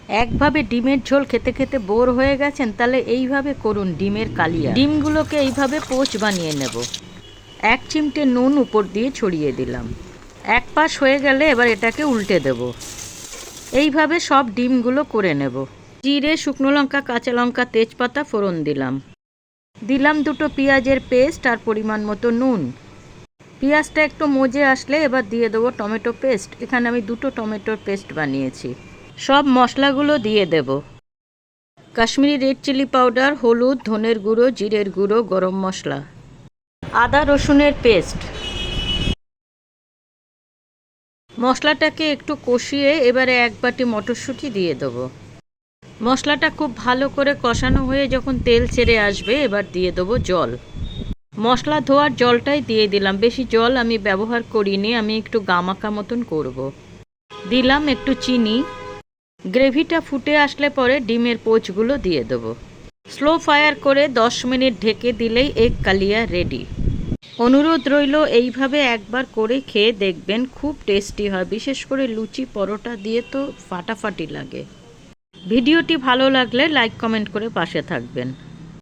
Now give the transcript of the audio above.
একভাবে ডিমের ঝোল খেতে খেতে বোর হয়ে গেছেন, তাহলে এইভাবে করুন ডিমের কালিয়া। ডিমগুলোকে এইভাবে পোচ বানিয়ে নেব। 1 চিমটে নুন উপর দিয়ে ছড়িয়ে দিলাম। এক পাশ হয়ে গেলে এবার এটাকে উল্টে দেব। এইভাবে সব ডিমগুলো করে নেব। জিরে, শুকনো লঙ্কা, কাঁচা লঙ্কা, তেজপাতা ফোড়ন দিলাম। দিলাম 2টো পেঁয়াজের পেস্ট আর পরিমাণ মতো নুন। পেঁয়াজটা একটু মজে আসলে এবার দিয়ে দেবো টমেটো পেস্ট। এখানে আমি 2টো টমেটোর পেস্ট বানিয়েছি। সব মশলাগুলো দিয়ে দেব। কাশ্মীরি রেড চিলি পাউডার, হলুদ, ধনের গুঁড়ো, জিরের গুঁড়ো, গরম মশলা, আদা রসুনের পেস্ট। মশলাটাকে একটু কষিয়ে এবারে 1 বাটি মটরশুঁটি দিয়ে দেবো। মশলাটা খুব ভালো করে কষানো হয়ে যখন তেল ছেড়ে আসবে এবার দিয়ে দেবো জল। মশলা ধোয়ার জলটাই দিয়ে দিলাম, বেশি জল আমি ব্যবহার করিনি, আমি একটু গামাখা মতন করব। দিলাম একটু চিনি। গ্রেভিটা ফুটে আসলে পরে ডিমের পোচগুলো দিয়ে দেবো। স্লো ফায়ার করে 10 মিনিট ঢেকে দিলেই এগ কালিয়া রেডি। অনুরোধ রইল এইভাবে একবার করে খেয়ে দেখবেন, খুব টেস্টি হয়। বিশেষ করে লুচি পরোটা দিয়ে তো ফাটাফাটি লাগে। ভিডিওটি ভালো লাগলে লাইক কমেন্ট করে পাশে থাকবেন।